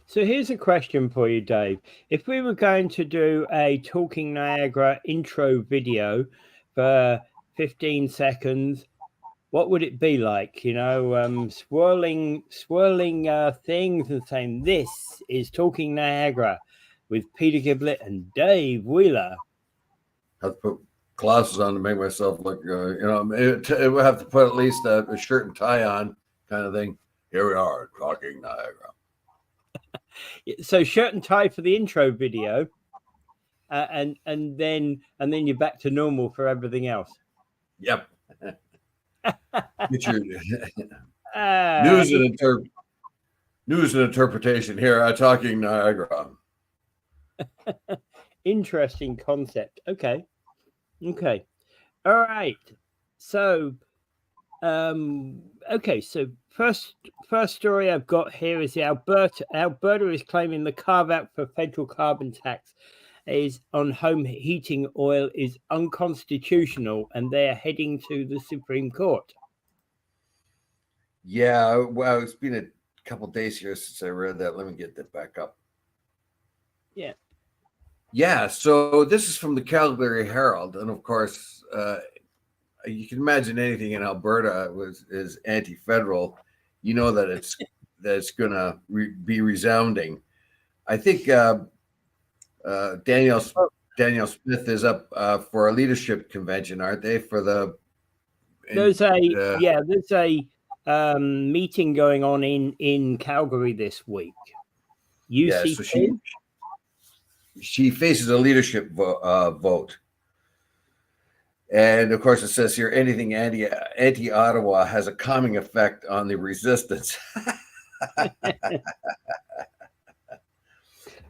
So here's a question for you, Dave. If we were going to do a Talking Niagara intro video for 15 seconds, what would it be like? Swirling things and saying, "This is Talking Niagara with Peter Giblett and Dave Wheeler." I have to put glasses on to make myself look, it would have to put at least a shirt and tie on kind of thing. Here we are, Talking Niagara. So shirt and tie for the intro video, and then you're back to normal for everything else. Yep. Get your Uh, news and interpretation here at Talking Niagara. Interesting concept. Okay. All right. So, okay. So first story I've got here is the Alberta is claiming the carve-out for federal carbon tax is on home heating oil is unconstitutional, and they are heading to the Supreme Court. Yeah, well, it's been a couple days here since I read that. Let me get that back up. Yeah, so this is from the Calgary Herald, and of course, you can imagine anything in Alberta is anti-federal. You know that it's going to be resounding. I think Daniel Smith is up for a leadership convention, aren't they? There's a meeting going on in Calgary this week. Yeah, so she faces a leadership vote. And of course, it says here anything anti-Ottawa has a calming effect on the resistance.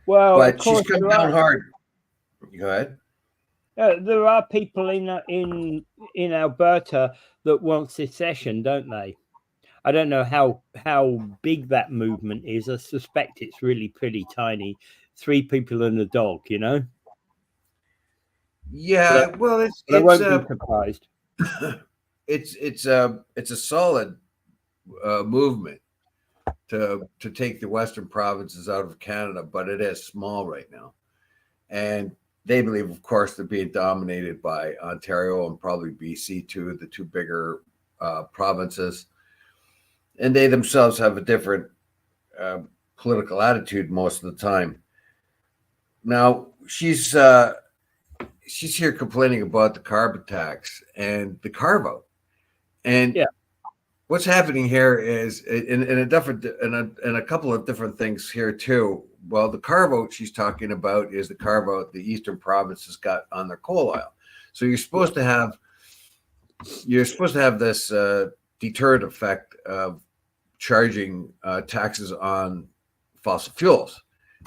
Well, but she's come down hard. Go ahead. There are people in Alberta that want secession, don't they? I don't know how big that movement is. I suspect it's really pretty tiny. 3 people and a dog, Yeah, well, I won't be surprised. It's a solid movement to take the Western provinces out of Canada, but it is small right now, and they believe, of course, they're being dominated by Ontario and probably BC too, the 2 bigger provinces, and they themselves have a different political attitude most of the time. Now she's here complaining about the carbon tax and the carve-out, and what's happening here is in a couple of different things here too. Well, the carve-out she's talking about is the carve-out the eastern provinces got on their coal oil. So you're supposed to have this deterrent effect of charging taxes on fossil fuels.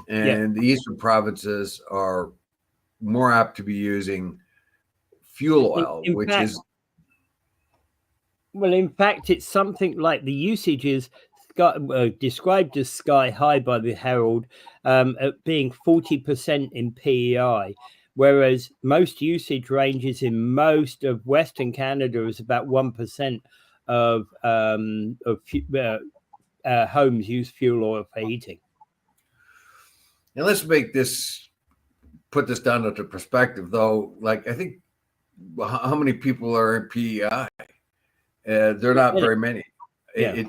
And the eastern provinces are more apt to be using fuel oil, in fact, it's something like the usage is described as sky high by the Herald, at being 40% in PEI, whereas most usage ranges in most of Western Canada is about 1% of homes use fuel oil for heating. Now let's put this down into perspective, though. Like, I think how many people are in PEI? They're not very many. Yeah.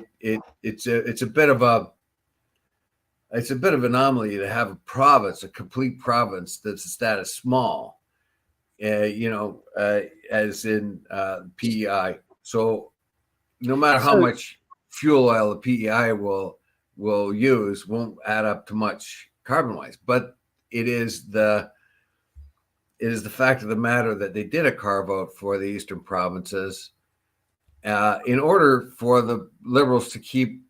It's a bit of an anomaly to have a complete province that's that is small, as in PEI. So no matter how much fuel oil the PEI will use, won't add up to much carbon-wise. But it is the fact of the matter that they did a carve-out for the eastern provinces in order for the Liberals to keep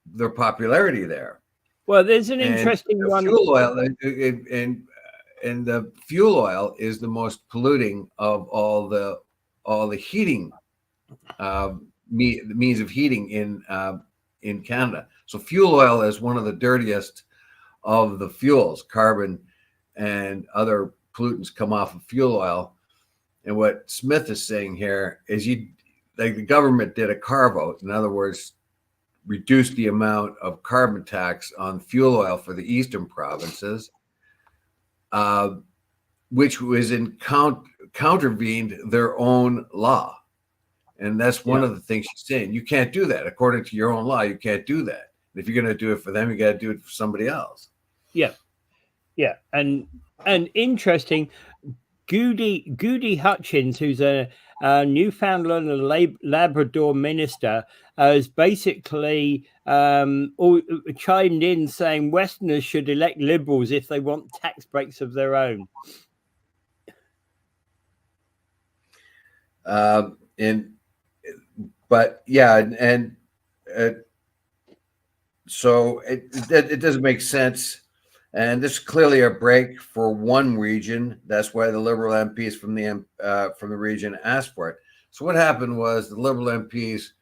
their popularity there. Well, there's an interesting one. Fuel oil, and the fuel oil is the most polluting of all the heating means of heating in Canada. So fuel oil is one of the dirtiest of the fuels. Carbon and other pollutants come off of fuel oil. And what Smith is saying here is the government did a carve-out. In other words, reduce the amount of carbon tax on fuel oil for the eastern provinces, which was countervened their own law. And that's one of the things she's saying. You can't do that. According to your own law, you can't do that. If you're going to do it for them, you got to do it for somebody else. Yeah. Yeah. And interesting, Goody Hutchins, who's a Newfoundland and Labrador minister, has basically chimed in saying Westerners should elect Liberals if they want tax breaks of their own. So it doesn't make sense. And this is clearly a break for one region. That's why the Liberal MPs from the region asked for it. So what happened was the Liberal MPs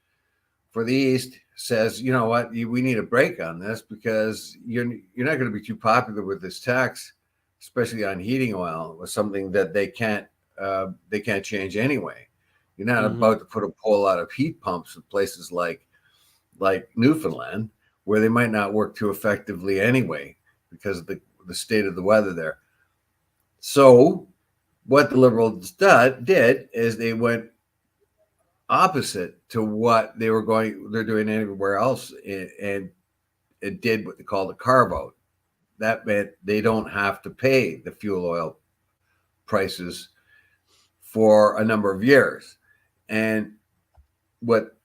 for the East says, you know what, we need a break on this because you're not going to be too popular with this tax, especially on heating oil, was something that they can't change anyway. You're not about to put a whole lot of heat pumps in places like Newfoundland, where they might not work too effectively anyway because of the state of the weather there. So what the Liberals did is they went opposite to what they're doing anywhere else, and it did what they call the carve-out. That meant they don't have to pay the fuel oil prices for a number of years. And what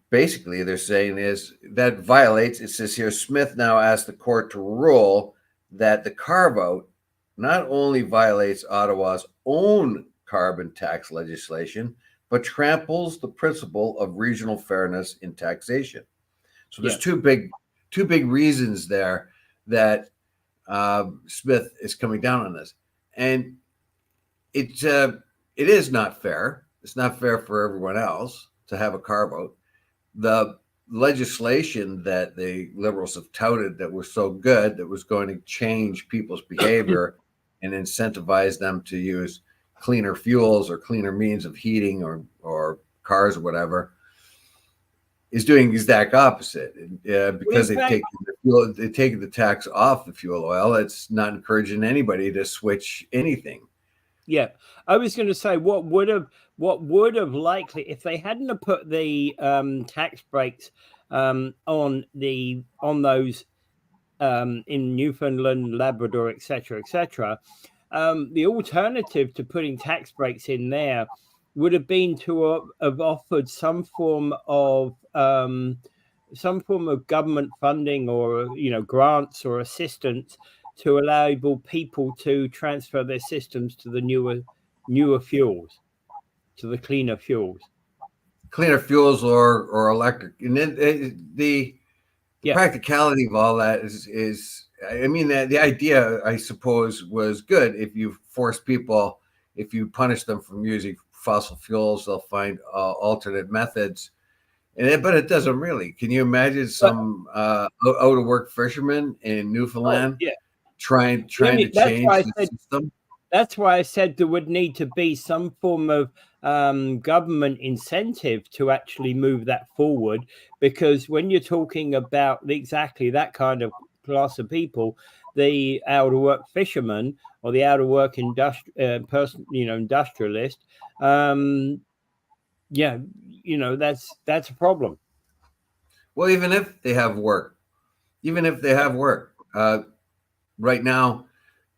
basically they're saying is that violates, it says here, Smith now asked the court to rule that the carve-out not only violates Ottawa's own carbon tax legislation, but tramples the principle of regional fairness in taxation. So there's two big reasons there that Smith is coming down on this. And it is not fair. It's not fair for everyone else to have a carve-out. The legislation that the Liberals have touted that was so good, that was going to change people's behavior and incentivize them to use cleaner fuels or cleaner means of heating or cars or whatever, is doing the exact opposite. Because they've taken the tax off the fuel oil, it's not encouraging anybody to switch anything. Yeah, I was going to say what would have likely, if they hadn't have put the tax breaks on those in Newfoundland, Labrador, etc., the alternative to putting tax breaks in there would have been to have offered some form of government funding, or grants or assistance to enable people to transfer their systems to the newer fuels, to the cleaner fuels or electric. And then the practicality of all that is I mean, the idea, I suppose, was good. If you force people, if you punish them from using fossil fuels, they'll find alternate methods. But it doesn't really. Can you imagine some out of work fishermen in Newfoundland trying to change the system? That's why I said there would need to be some form of government incentive to actually move that forward, because when you're talking about exactly that kind of class of people, the out of work fisherman or the out of work industrialist, that's a problem. Well, even if they have work, right now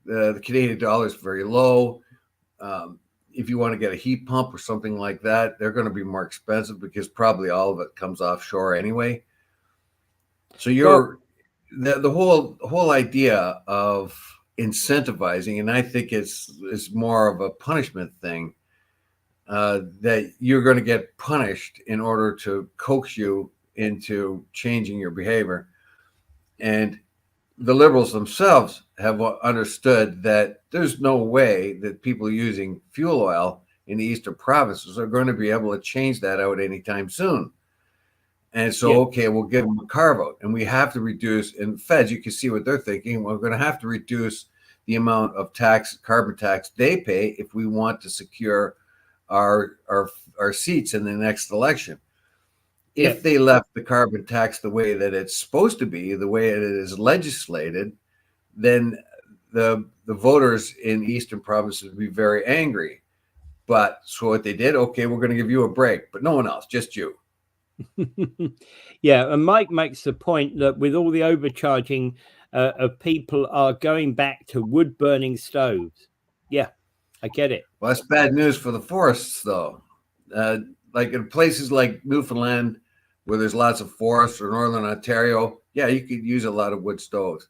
the Canadian dollar is very low. If you want to get a heat pump or something like that, they're going to be more expensive because probably all of it comes offshore anyway. So the whole idea of incentivizing, and I think it's more of a punishment thing, that you're going to get punished in order to coax you into changing your behavior. And the Liberals themselves have understood that there's no way that people using fuel oil in the eastern provinces are going to be able to change that out anytime soon. And so, we'll give them a carve-out, and we have to reduce. And feds, you can see what they're thinking. We're going to have to reduce the amount of carbon tax they pay if we want to secure our seats in the next election. if they left the carbon tax the way that it's supposed to be, the way it is legislated, then the voters in eastern provinces would be very angry. But so what they did, okay, we're going to give you a break, but no one else, just you. Yeah, and Mike makes the point that with all the overcharging of people are going back to wood burning stoves. Yeah, I get it. Well, that's bad news for the forests, though. Like in places like Newfoundland, where there's lots of forests, or Northern Ontario, yeah, you could use a lot of wood stoves.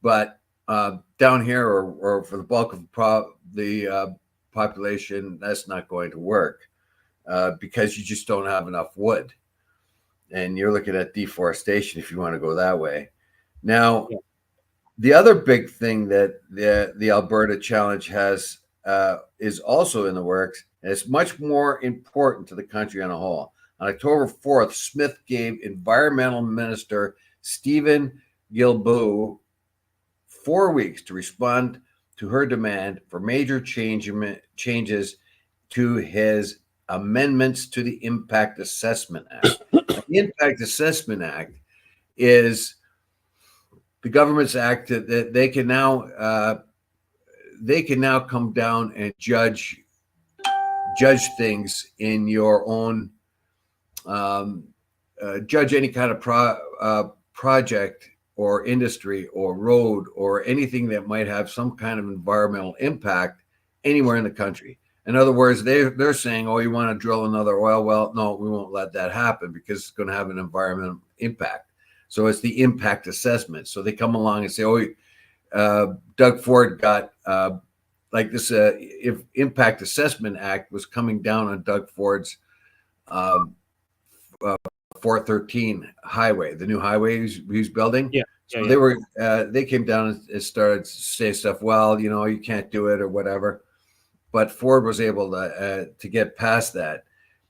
But down here, or for the bulk of the population, that's not going to work because you just don't have enough wood. And you're looking at deforestation if you want to go that way. Now, the other big thing that the Alberta Challenge has is also in the works, and it's much more important to the country on a whole. On October 4th, Smith gave Environmental Minister Stephen Guilbeault 4 weeks to respond to her demand for major changes to his amendments to the Impact Assessment Act. The Impact Assessment Act is the government's act that they can now come down and judge things in your own judge any kind of project or industry or road or anything that might have some kind of environmental impact anywhere in the country. In other words, they're saying, oh, you want to drill another oil well? No, we won't let that happen because it's going to have an environmental impact. So it's the impact assessment. So they come along and say, oh, Doug Ford got like this, if Impact Assessment Act was coming down on Doug Ford's 413 highway, the new highway he's building. Yeah. So they came down and started to say stuff, well, you can't do it or whatever. But Ford was able to get past that.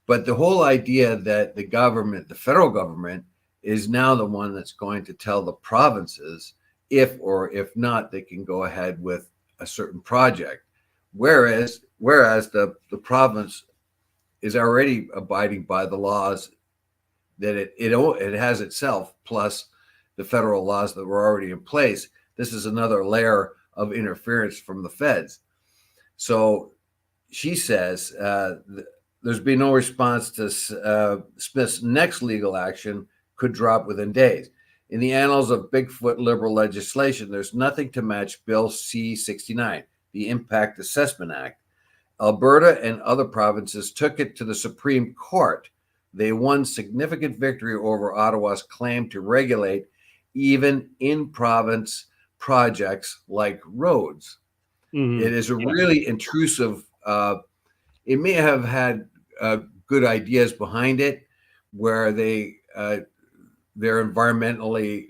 But the whole idea that the federal government, is now the one that's going to tell the provinces if or if not they can go ahead with a certain project, whereas the province is already abiding by the laws that it has itself, plus the federal laws that were already in place. This is another layer of interference from the feds. So she says there's been no response to Smith's next legal action could drop within days. In the annals of Bigfoot liberal legislation, there's nothing to match Bill C-69, the Impact Assessment Act. Alberta and other provinces took it to the Supreme Court. They won significant victory over Ottawa's claim to regulate even in-province projects like roads. It is a really intrusive, it may have had good ideas behind it, where they're environmentally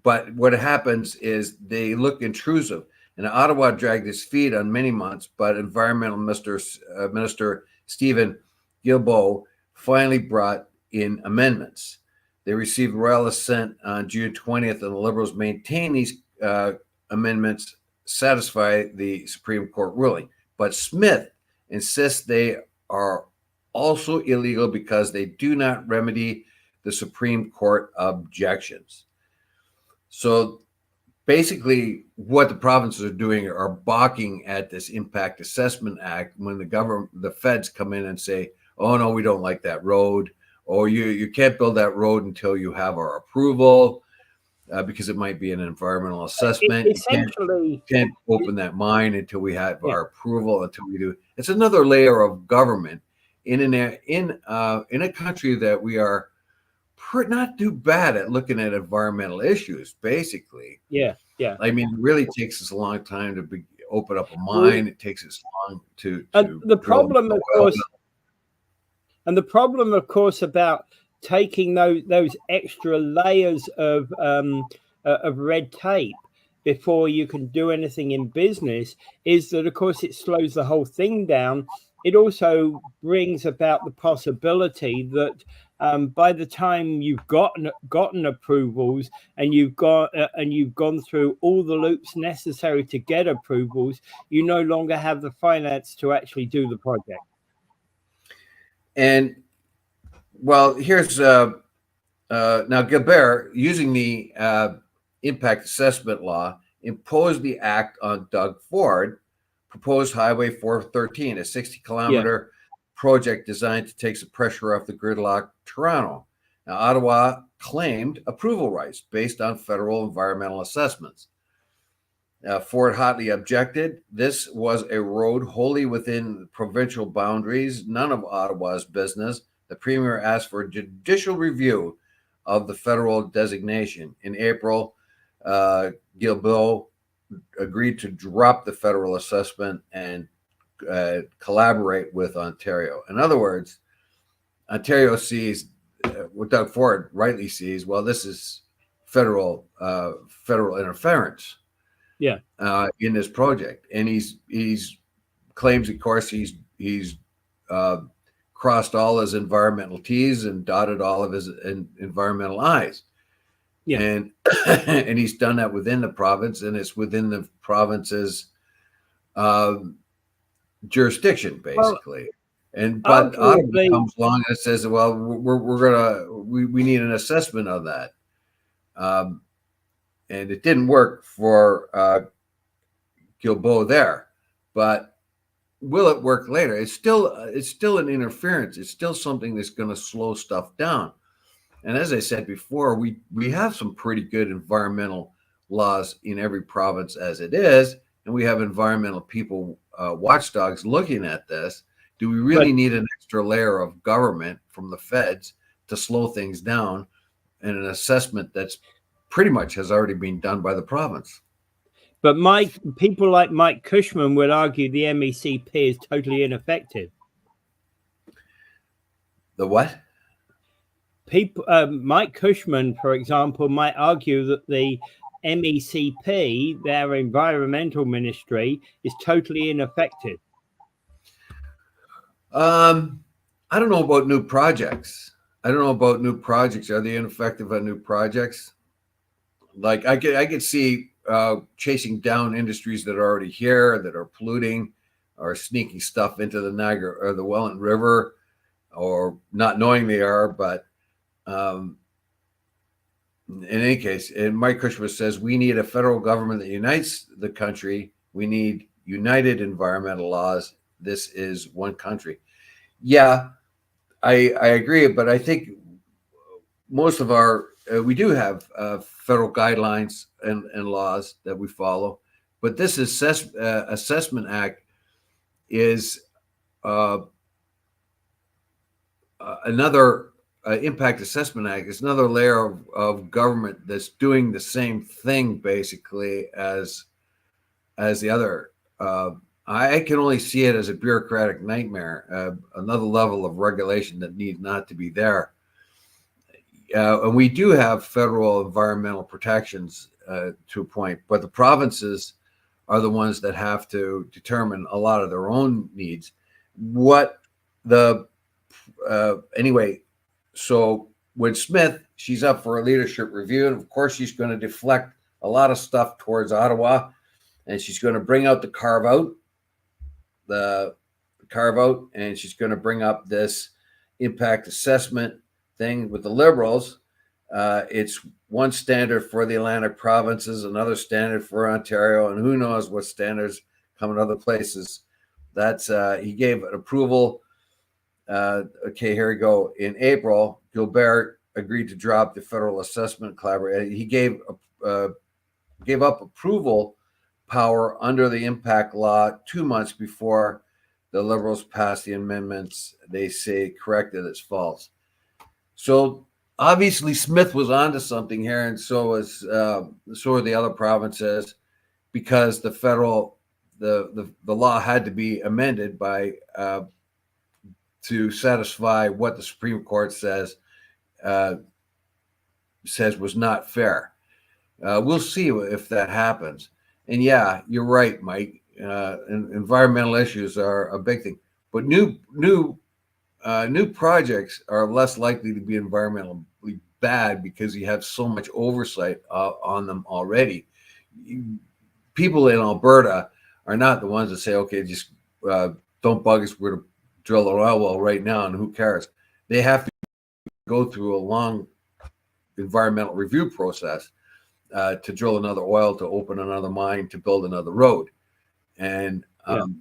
but what happens is they look intrusive. And Ottawa dragged its feet on many months, but Environmental Minister Stephen Guilbeault finally brought in amendments. They received royal assent on June 20th, and the Liberals maintain these amendments satisfy the Supreme Court ruling. But Smith insists they are also illegal because they do not remedy the Supreme Court objections. So basically, what the provinces are doing are balking at this Impact Assessment Act when the feds come in and say, oh, no, we don't like that road. Or you can't build that road until you have our approval because it might be an environmental assessment. You can't open that mine until we have our approval, until we do. It's another layer of government in a country that we are not too bad at looking at environmental issues, basically. Yeah. I mean, it really takes us a long time to open up a mine. It takes us long to the problem, of course, about taking those extra layers of red tape before you can do anything in business is that, of course, it slows the whole thing down. It also brings about the possibility that by the time you've gotten approvals and you've gone through all the loops necessary to get approvals, you no longer have the finance to actually do the project. And Well, here's now Giblett, using the impact assessment law, imposed the act on Doug Ford, proposed Highway 413, a 60-kilometer project designed to take some pressure off the gridlock Toronto. Now, Ottawa claimed approval rights based on federal environmental assessments. Ford hotly objected. This was a road wholly within provincial boundaries, none of Ottawa's business. The premier asked for a judicial review of the federal designation. In April, Giblett agreed to drop the federal assessment and collaborate with Ontario. In other words, Ontario sees what Doug Ford rightly sees. Well, this is federal interference. Yeah. In this project, and he's claims, of course, he's crossed all his environmental T's and dotted all of his environmental I's. Yeah. And and he's done that within the province, and it's within the province's jurisdiction, basically. But Ottawa comes along and says, "Well, we need an assessment of that," and it didn't work for Giblett there. But will it work later? It's still an interference. It's still something that's going to slow stuff down. And as I said before, we have some pretty good environmental laws in every province as it is, and we have environmental people, watchdogs, looking at this. Do we really need an extra layer of government from the feds to slow things down, and an assessment that's pretty much has already been done by the province? But people like Mike Cushman would argue the MECP is totally ineffective. The what? Mike Cushman, for example, might argue that the MECP, their environmental ministry, is totally ineffective. I don't know about new projects. Are they ineffective on new projects? Like I could see chasing down industries that are already here, that are polluting, or sneaking stuff into the Niagara or the Welland River, or not knowing they are. But in any case, and Mike Cushman says we need a federal government that unites the country. We need united environmental laws. This is one country. Yeah, I agree, but I think most of our we do have federal guidelines and laws that we follow, but this assessment act is another impact assessment act is another layer of government that's doing the same thing basically as the other. I can only see it as a bureaucratic nightmare, another level of regulation that needs not to be there. And we do have federal environmental protections to a point, but the provinces are the ones that have to determine a lot of their own needs. Anyway, so when Smith, she's up for a leadership review, and of course she's going to deflect a lot of stuff towards Ottawa, and she's going to bring out the carve-out, and she's going to bring up this impact assessment thing with the Liberals. It's one standard for the Atlantic provinces, another standard for Ontario, and who knows what standards come in other places. That's he gave an approval. Okay, here we go. In April, Giblett agreed to drop the federal assessment collaboration. He gave up approval power under the impact law 2 months before the Liberals passed the amendments they say corrected its faults. So obviously Smith was onto something here, and so are the other provinces, because the federal the law had to be amended by to satisfy what the Supreme Court says was not fair. We'll see if that happens. And yeah, you're right, Mike. Environmental issues are a big thing, but new projects are less likely to be environmentally bad because you have so much oversight on them already. People in Alberta are not the ones that say, okay, just don't bug us, we're going to drill an oil well right now, and who cares? They have to go through a long environmental review process to drill another oil, to open another mine, to build another road. And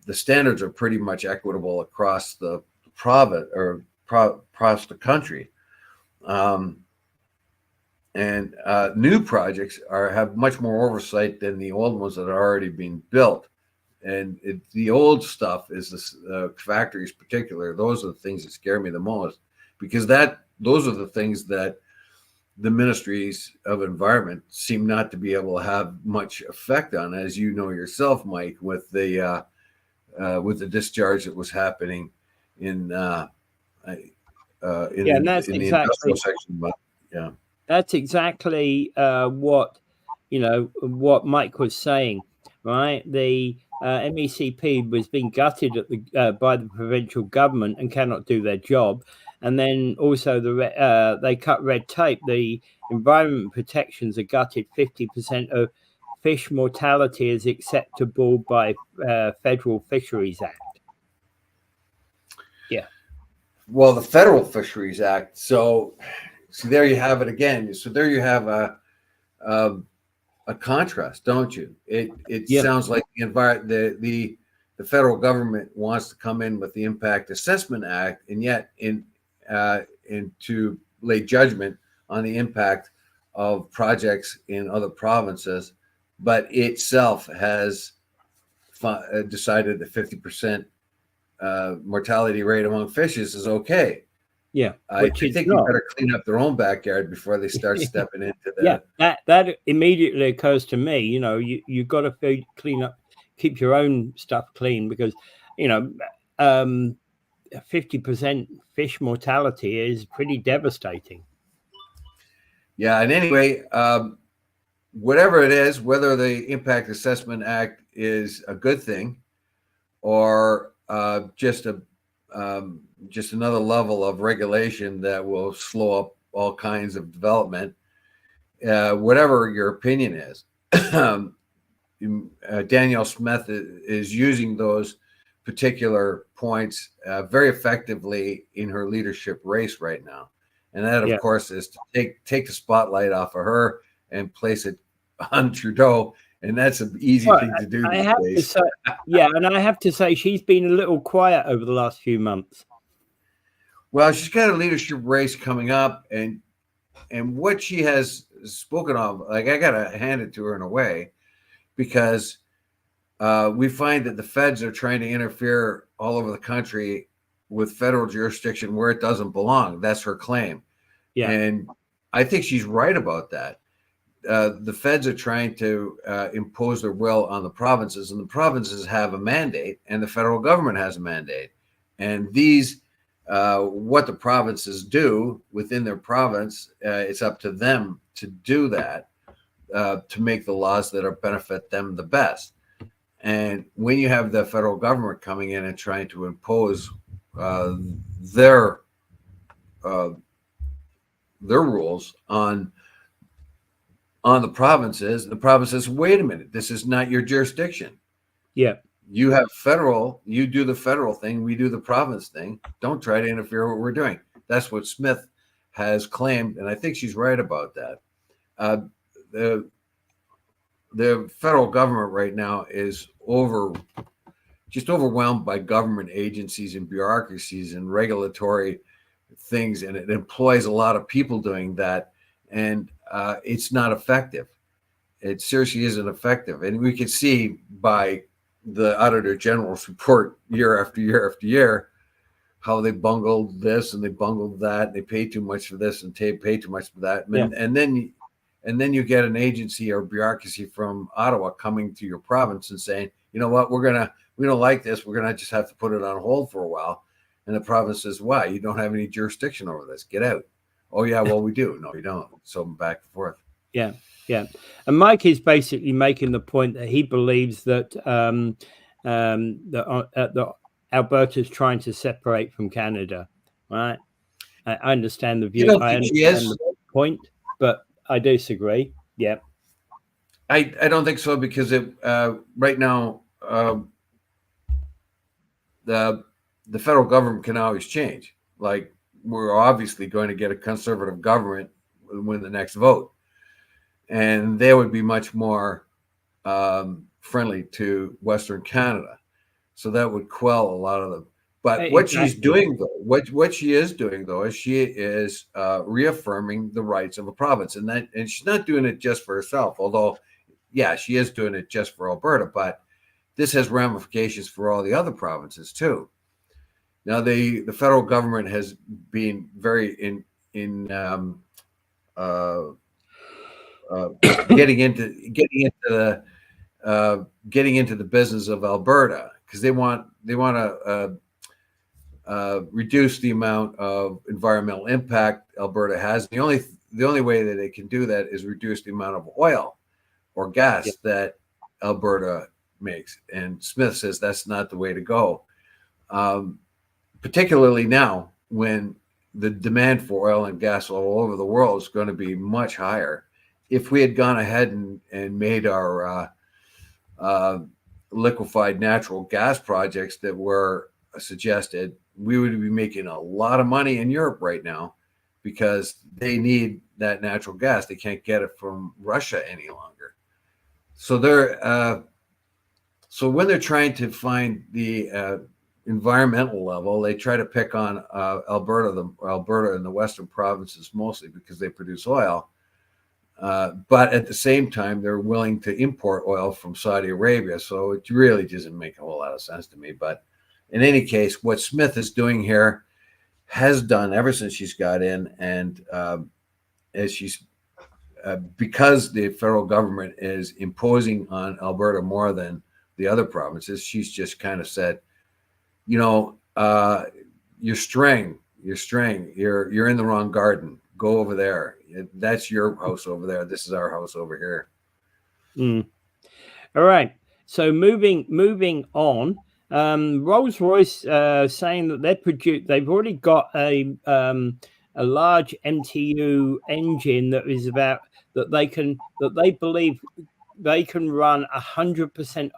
the standards are pretty much equitable across the province or across the country. And new projects have much more oversight than the old ones that are already being built. And the old stuff is the factories, particular. Those are the things that scare me the most, because those are the things that the ministries of environment seem not to be able to have much effect on, as you know yourself, Mike, with the discharge that was happening in the industrial section. But yeah, that's exactly what Mike was saying, right? The MECP was being gutted by the provincial government and cannot do their job. And then also they cut red tape. The environment protections are gutted. 50% of fish mortality is acceptable by Federal Fisheries Act. Yeah. Well, the Federal Fisheries Act. So there you have it again. So there you have a contrast, don't you? It sounds like the federal government wants to come in with the Impact Assessment Act, and yet to lay judgment on the impact of projects in other provinces, but itself has decided that 50% mortality rate among fishes is okay. Yeah, I think you better clean up their own backyard before they start stepping into that. Yeah, that immediately occurs to me. You've got to clean up, keep your own stuff clean, because 50% fish mortality is pretty devastating. Yeah, and anyway, whatever it is, whether the Impact Assessment Act is a good thing or just another level of regulation that will slow up all kinds of development, whatever your opinion is, Danielle Smith is using those particular points very effectively in her leadership race right now. And that, of course, is to take the spotlight off of her and place it on Trudeau. And that's an easy thing to do these days. And I have to say, she's been a little quiet over the last few months. Well, she's got a leadership race coming up, and what she has spoken of, like, I got to hand it to her in a way, because we find that the feds are trying to interfere all over the country with federal jurisdiction where it doesn't belong. That's her claim. Yeah. And I think she's right about that. The feds are trying to impose their will on the provinces, and the provinces have a mandate, and the federal government has a mandate. And these, what the provinces do within their province, it's up to them to do that, to make the laws that benefit them the best. And when you have the federal government coming in and trying to impose their rules on the provinces, wait a minute, this is not your jurisdiction. Yeah. You do the federal thing, we do the province thing. Don't try to interfere with what we're doing. That's what Smith has claimed, and I think she's right about that. The federal government right now is just overwhelmed by government agencies and bureaucracies and regulatory things, and it employs a lot of people doing that, and it's not effective. It seriously isn't effective, and we can see by the Auditor General's report year after year after year how they bungled this and they bungled that, and they pay too much for this and pay too much for that, and then you get an agency or bureaucracy from Ottawa coming to your province and saying, you know what, we don't like this. We're going to just have to put it on hold for a while. And the province says, why? You don't have any jurisdiction over this. Get out. Oh, yeah, well, we do. No, you don't. So back and forth. Yeah, yeah. And Mike is basically making the point that he believes that Alberta is trying to separate from Canada, right? I understand the view. I understand the point, but I disagree. Yeah. I don't think so, because right now the federal government can always change. Like we're obviously going to get a conservative government win the next vote, and they would be much more friendly to Western Canada. So that would quell a lot of them. But what she's doing, though, what she is doing, though, is she is reaffirming the rights of a province, and she's not doing it just for herself. Although, yeah, she is doing it just for Alberta, but this has ramifications for all the other provinces too. Now, the federal government has been very getting into the business of Alberta, because they want to reduce the amount of environmental impact Alberta has. The only way that they can do that is reduce the amount of oil or gas that Alberta makes. And Smith says that's not the way to go, particularly now when the demand for oil and gas all over the world is going to be much higher. If we had gone ahead and made our liquefied natural gas projects that were suggested, we would be making a lot of money in Europe right now, because they need that natural gas. They can't get it from Russia any longer. So so when they're trying to find the environmental level, they try to pick on Alberta and the western provinces mostly because they produce oil. But at the same time, they're willing to import oil from Saudi Arabia. So it really doesn't make a whole lot of sense to me. But in any case, what Smith is doing here, has done ever since she's got in, and as she's because the federal government is imposing on Alberta more than the other provinces, she's just kind of said, you're straying, you're in the wrong garden. Go over there. That's your house over there. This is our house over here. All right. So moving on. Rolls-Royce saying that they've already got a large MTU engine that they believe they can run 100%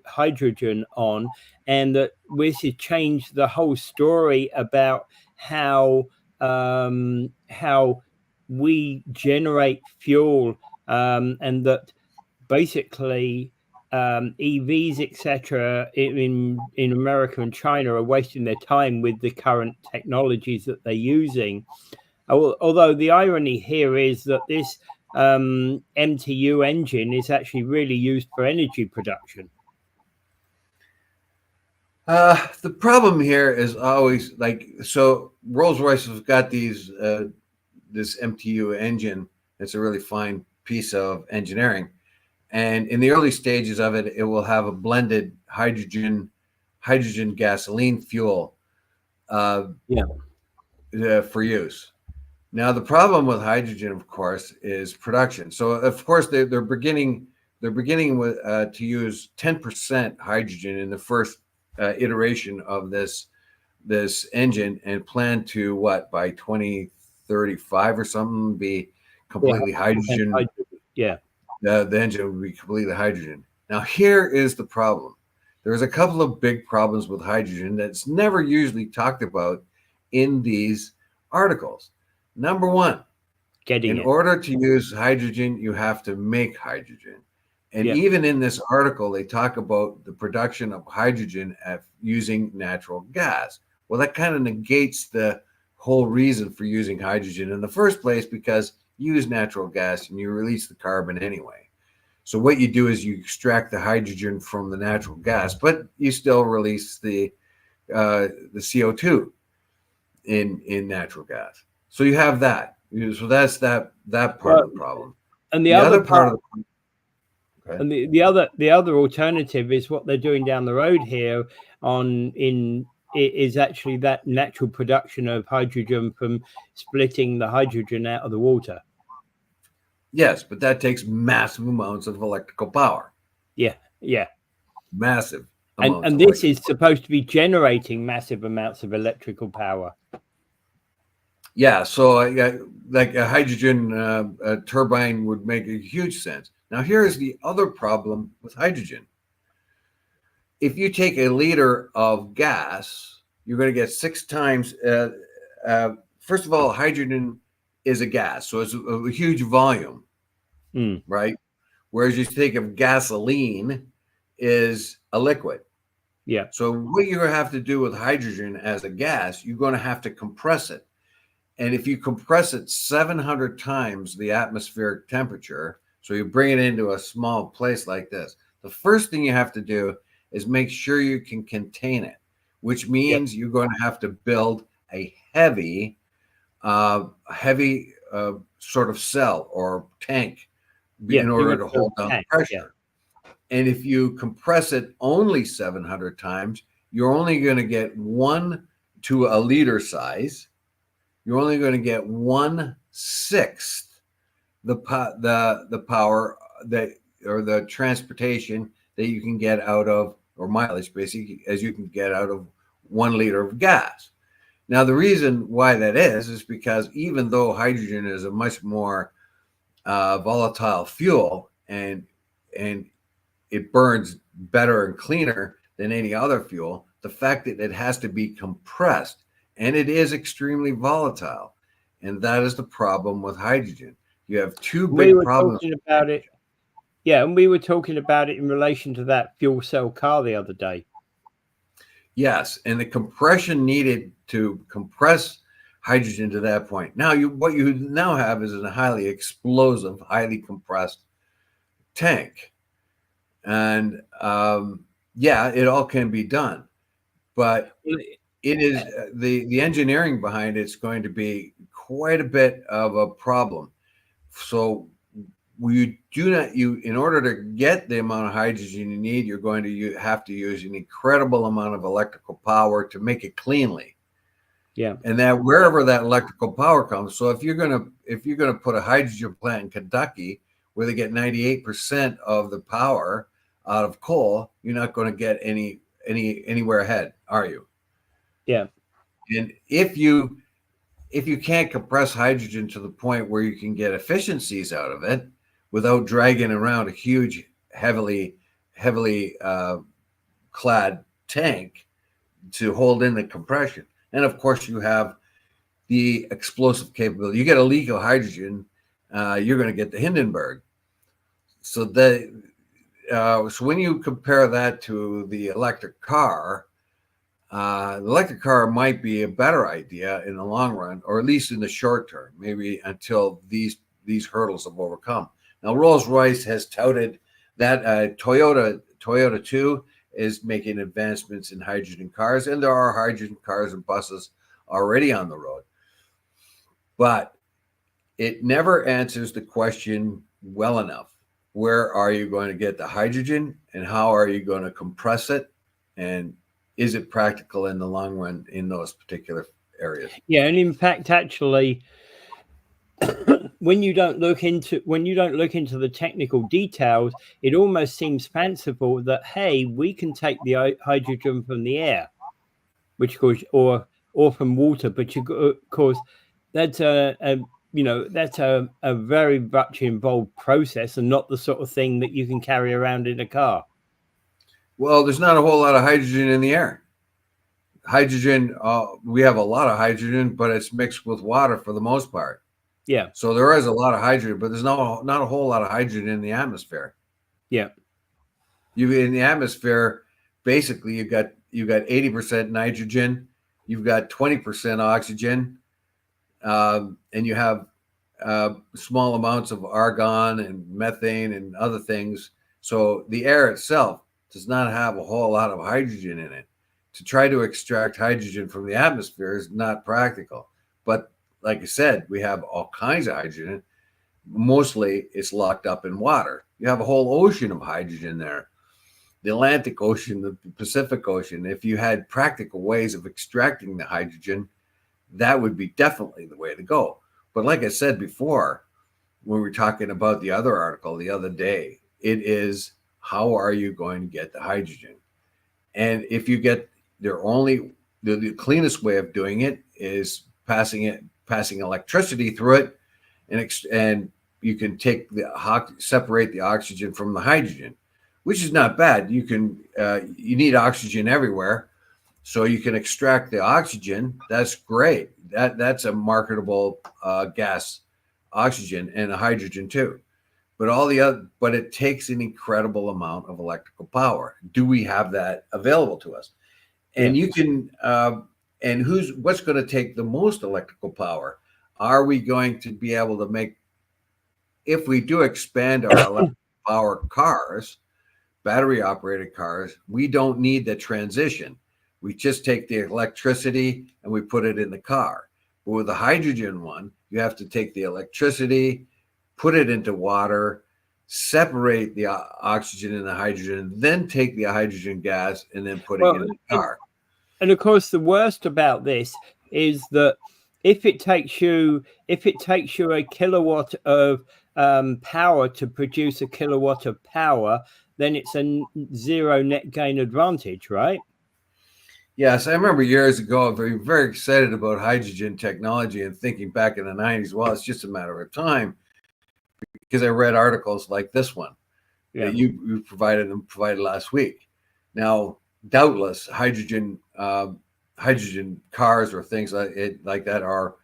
hydrogen on, and that this has changed the whole story about how we generate fuel, and that basically EVs, etc., in America and China are wasting their time with the current technologies that they're using. Although the irony here is that this MTU engine is actually really used for energy production. The problem here is always so Rolls-Royce has got this MTU engine. It's a really fine piece of engineering. And in the early stages of it, it will have a blended hydrogen gasoline fuel for use. Now, the problem with hydrogen, of course, is production. So, of course, they're beginning with to use 10% hydrogen in the first iteration of this engine, and plan to by 2035 or something be completely hydrogen. The engine would be completely hydrogen. Now, here is the problem. There's a couple of big problems with hydrogen that's never usually talked about in these articles. Number one, in order to use hydrogen, you have to make hydrogen. And even in this article, they talk about the production of hydrogen using natural gas. Well, that kind of negates the whole reason for using hydrogen in the first place, because you use natural gas and you release the carbon anyway. So what you do is you extract the hydrogen from the natural gas, but you still release the CO2 in natural gas. So you have that. So that's that part of the problem. And the other part of and the other alternative is what they're doing down the road here is actually that natural production of hydrogen from splitting the hydrogen out of the water. Yes, but that takes massive amounts of electrical power. Yeah. Massive. And this is supposed to be generating massive amounts of electrical power. Yeah, so like a hydrogen turbine would make a huge sense. Now, here's the other problem with hydrogen. If you take a liter of gas, you're going to get 6 times first of all, hydrogen is a gas, so it's a huge volume, right? Whereas you think of gasoline is a liquid. Yeah. So what you have to do with hydrogen as a gas, you're going to have to compress it. And if you compress it 700 times the atmospheric temperature, so you bring it into a small place like this, the first thing you have to do is make sure you can contain it, which means you're going to have to build a heavy sort of cell or tank in order to hold down pressure. And if you compress it only 700 times, you're only going to get 1 to a liter size. You're only going to get 1/6 the power that, or the transportation that you can get out of, or mileage basically, as you can get out of 1 liter of gas. Now, the reason why that is because even though hydrogen is a much more volatile fuel and it burns better and cleaner than any other fuel, the fact that it has to be compressed, and it is extremely volatile. And that is the problem with hydrogen. You have two big problems. Talking about it. Yeah, and we were talking about it in relation to that fuel cell car the other day. Yes, and the compression needed to compress hydrogen to that point. Now, what you now have is a highly explosive, highly compressed tank. And yeah, it all can be done, but it is the engineering behind it's going to be quite a bit of a problem. So in order to get the amount of hydrogen you need, you're going to have to use an incredible amount of electrical power to make it cleanly. Yeah. And that wherever that electrical power comes. So if you're gonna put a hydrogen plant in Kentucky where they get 98% of the power out of coal, you're not going to get anywhere ahead, are you? Yeah. And if you can't compress hydrogen to the point where you can get efficiencies out of it without dragging around a huge, heavily clad tank to hold in the compression, and of course you have the explosive capability. You get a leak of hydrogen, you're going to get the Hindenburg. So so when you compare that to the electric car, the electric car might be a better idea in the long run, or at least in the short term, maybe until these hurdles have overcome. Now, Rolls-Royce has touted that Toyota too is making advancements in hydrogen cars, and there are hydrogen cars and buses already on the road. But it never answers the question well enough. Where are you going to get the hydrogen, and how are you going to compress it? And is it practical in the long run in those particular areas? Yeah, and in fact, actually, when you don't look into the technical details, it almost seems fanciful that, hey, we can take the hydrogen from the air, which of course, or from water, but of course that's that's a very much involved process and not the sort of thing that you can carry around in a car. Well, there's not a whole lot of hydrogen in the air. Hydrogen, we have a lot of hydrogen, but it's mixed with water for the most part. Yeah. So there is a lot of hydrogen, but there's not a whole lot of hydrogen in the atmosphere. Yeah. In the atmosphere, basically you've got 80% nitrogen, you've got 20% oxygen, and you have small amounts of argon and methane and other things. So the air itself does not have a whole lot of hydrogen in it. To try to extract hydrogen from the atmosphere is not practical. But like I said, we have all kinds of hydrogen. Mostly it's locked up in water. You have a whole ocean of hydrogen there. The Atlantic Ocean, the Pacific Ocean. If you had practical ways of extracting the hydrogen, that would be definitely the way to go. But like I said before, when we were talking about the other article the other day, it is, how are you going to get the hydrogen? And if you get the cleanest way of doing it is passing electricity through it, and you can separate the oxygen from the hydrogen, which is not bad. You need oxygen everywhere, So you can extract the oxygen. That's great. That's a marketable gas, oxygen, and hydrogen too. But but it takes an incredible amount of electrical power. Do we have that available to us? And you can, and what's going to take the most electrical power? Are we going to be able to make, if we do expand our electrical power cars, battery operated cars, we don't need the transition. We just take the electricity and we put it in the car. But with the hydrogen one, you have to take the electricity, put it into water, separate the oxygen and the hydrogen, then take the hydrogen gas and then put it in the car. And of course, the worst about this is that if it takes you a kilowatt of power to produce a kilowatt of power, then it's a zero net gain advantage, right? Yes, I remember years ago being very excited about hydrogen technology and thinking back in the 90s, well, it's just a matter of time, because I read articles like this one that you provided last week. Now, doubtless, hydrogen cars or things like that are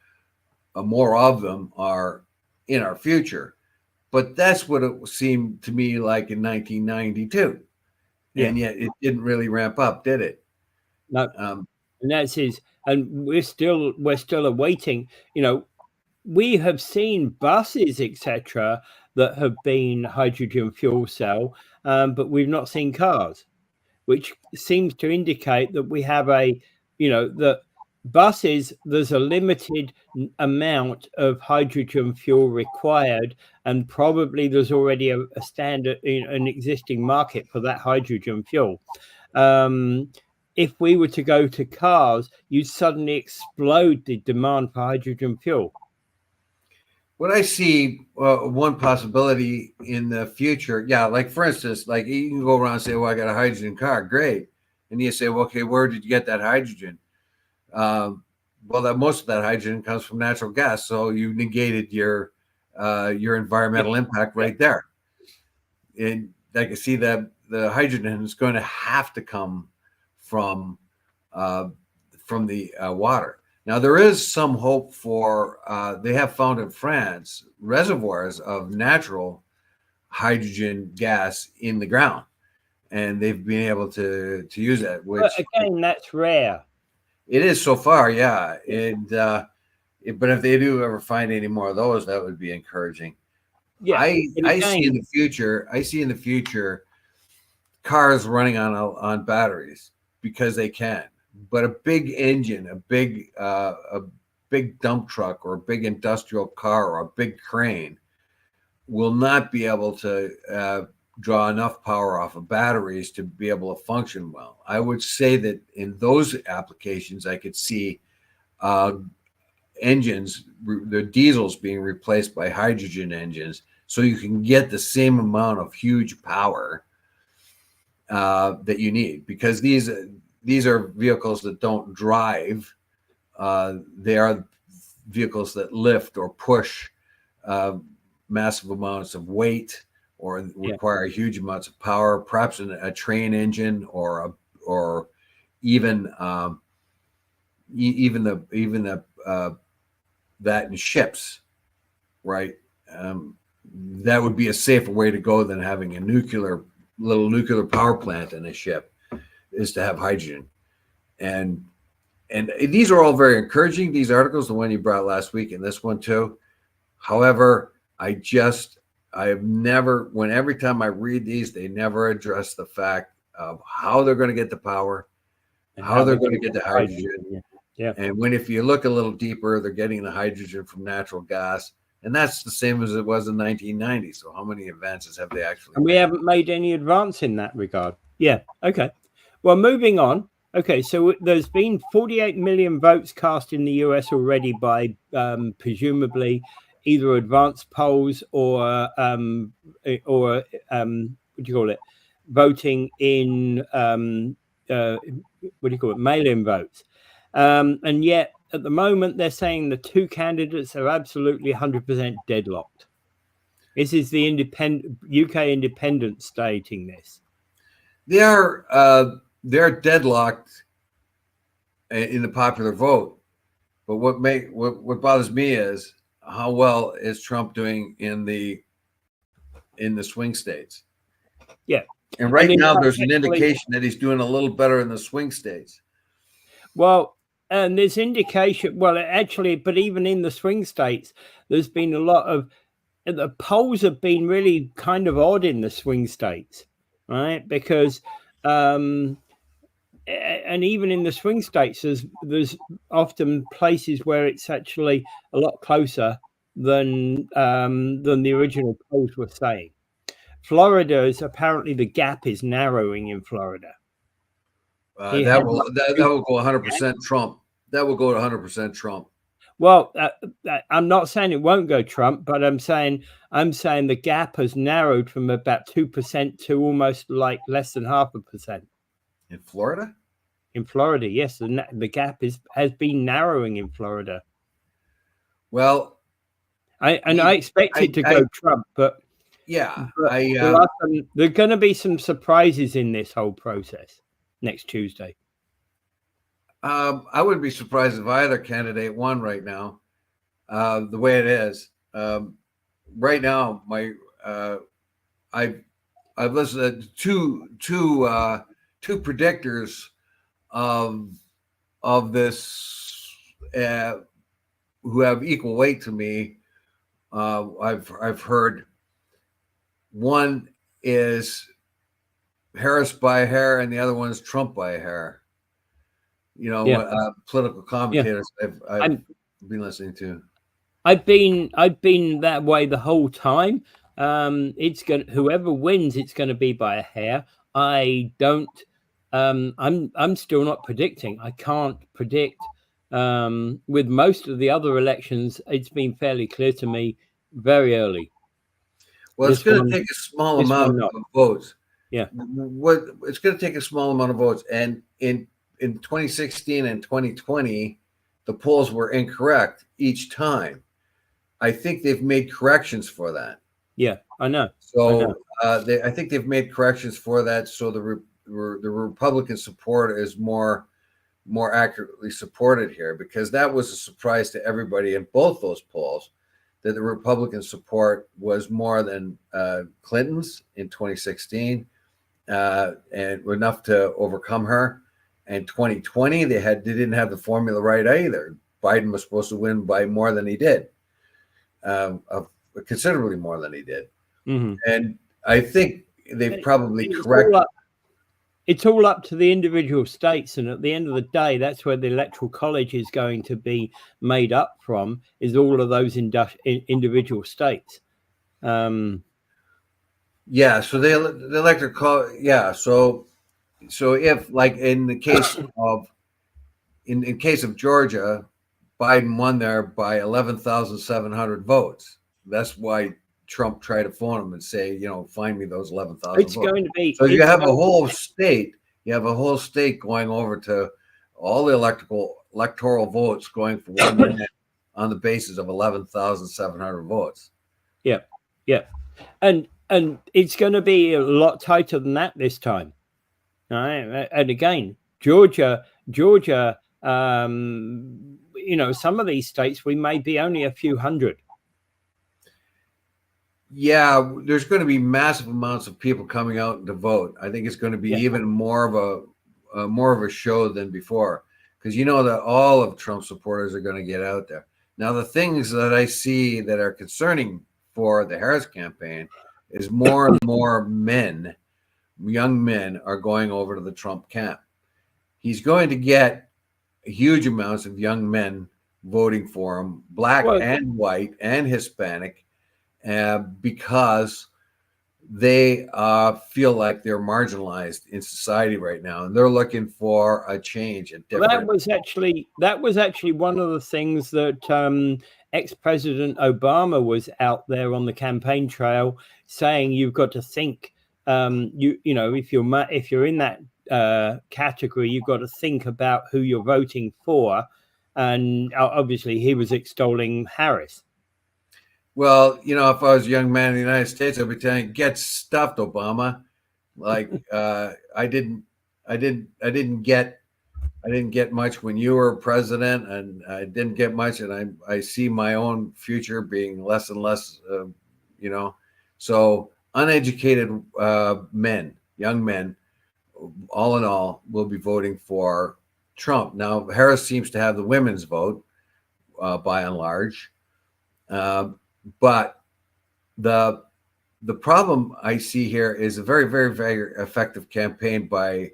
more of them are in our future, but that's what it seemed to me like in 1992, and yet it didn't really ramp up, did it? No, and that's his, and we're still awaiting. We have seen buses, etc., that have been hydrogen fuel cell, but we've not seen cars, which seems to indicate that we have that buses, there's a limited amount of hydrogen fuel required, and probably there's already a standard, an existing market for that hydrogen fuel. If we were to go to cars, you'd suddenly explode the demand for hydrogen fuel. What I see, one possibility in the future, like for instance, like you can go around and say, well, I got a hydrogen car, great. And you say, well, okay, where did you get that hydrogen? Well, most of that hydrogen comes from natural gas. So you negated your environmental impact right there. And I can see that the hydrogen is going to have to come from the water. Now, there is some hope for, they have found in France reservoirs of natural hydrogen gas in the ground, and they've been able to use that. Which, but again, that's rare. It is so far, yeah. And but if they do ever find any more of those, that would be encouraging. Yeah, I see in the future cars running on batteries because they can. But a big engine, a big dump truck or a big industrial car or a big crane will not be able to draw enough power off of batteries to be able to function well. I would say that in those applications, I could see engines, the diesels being replaced by hydrogen engines, so you can get the same amount of huge power that you need, because these are vehicles that don't drive. They are vehicles that lift or push massive amounts of weight or require huge amounts of power, perhaps a train engine or even that in ships, right? That would be a safer way to go than having a little nuclear power plant in a ship, is to have hydrogen. And these are all very encouraging, these articles, the one you brought last week and this one too. However, every time I read these, they never address the fact of how they're going to get the power, and how they're going to get the hydrogen. Yeah. And if you look a little deeper, they're getting the hydrogen from natural gas. And that's the same as it was in 1990. So how many advances have they actually made? We haven't made any advance in that regard. Yeah. Okay. Well, moving on. Okay. So there's been 48 million votes cast in the US already by presumably either advanced polls or what do you call it? Voting in mail-in votes. And yet at the moment, they're saying the two candidates are absolutely 100% deadlocked. This is the UK Independent stating this. They're deadlocked in the popular vote. But what bothers me is how well is Trump doing in the swing states? Yeah. And right now, there's an indication that he's doing a little better in the swing states. Well, and there's indication. Well, actually, but even in the swing states, there's been a lot of the polls have been really kind of odd in the swing states, right? Because and even in the swing states, there's often places where it's actually a lot closer than the original polls were saying. Florida is apparently the gap is narrowing in Florida. That will go 100% Trump. That will go to 100% Trump. Well, I'm not saying it won't go Trump, but I'm saying the gap has narrowed from about 2% to almost like less than 0.5%. In Florida? In Florida, yes, the gap has been narrowing in Florida. Well, I expect it to go Trump, but yeah, there are going to be some surprises in this whole process next Tuesday. I wouldn't be surprised if either candidate won right now. The way it is right now, I've listened to two predictors of this who have equal weight to me. I've heard one is Harris by a hair, and the other one is Trump by a hair. Political commentators I've been listening to. I've been that way the whole time. Whoever wins, it's going to be by a hair. I don't. I'm still not predicting. I can't predict. With most of the other elections, it's been fairly clear to me very early. Well, it's going to take a small amount of votes. Yeah. It's going to take a small amount of votes, and in 2016 and 2020, the polls were incorrect each time. I think they've made corrections for that. Yeah, I know. So I think they've made corrections for that. So the Republican support is more accurately supported here, because that was a surprise to everybody in both those polls, that the Republican support was more than Clinton's in 2016, and enough to overcome her. And 2020, they didn't have the formula right either. Biden was supposed to win by more than he did, considerably more than he did. Mm-hmm. And I think they've probably corrected. It's all up to the individual states, and at the end of the day, that's where the Electoral College is going to be made up from, is all of those individual states. Yeah, so the Electoral College, yeah, so if, like in the case of in case of Georgia, Biden won there by 11,700 votes. That's why Trump tried to phone him and say, find me those 11,000 votes. Going to be. So you have a whole state. You have a whole state going over to all the electoral votes going for 1 minute on the basis of 11,700 votes. Yeah, and it's going to be a lot tighter than that this time. All right? And again, Georgia. Some of these states we may be only a few hundred. Yeah, there's going to be massive amounts of people coming out to vote. I think it's going to be even more of a show than before, because that all of Trump supporters are going to get out there. Now, the things that I see that are concerning for the Harris campaign is more and more young men are going over to the Trump camp. He's going to get huge amounts of young men voting for him, black and white and Hispanic, because they feel like they're marginalized in society right now, and they're looking for a change. That was actually one of the things that ex-President Obama was out there on the campaign trail saying. You've got to think, if you're in that category, you've got to think about who you're voting for, and obviously he was extolling Harris. Well, if I was a young man in the United States, I'd be telling you, get stuffed, Obama. Like I didn't get I didn't get much when you were president, and I didn't get much, and I see my own future being less and less, you know. So uneducated men, young men, all in all, will be voting for Trump. Now, Harris seems to have the women's vote by and large, but the problem I see here is a very, very, very effective campaign by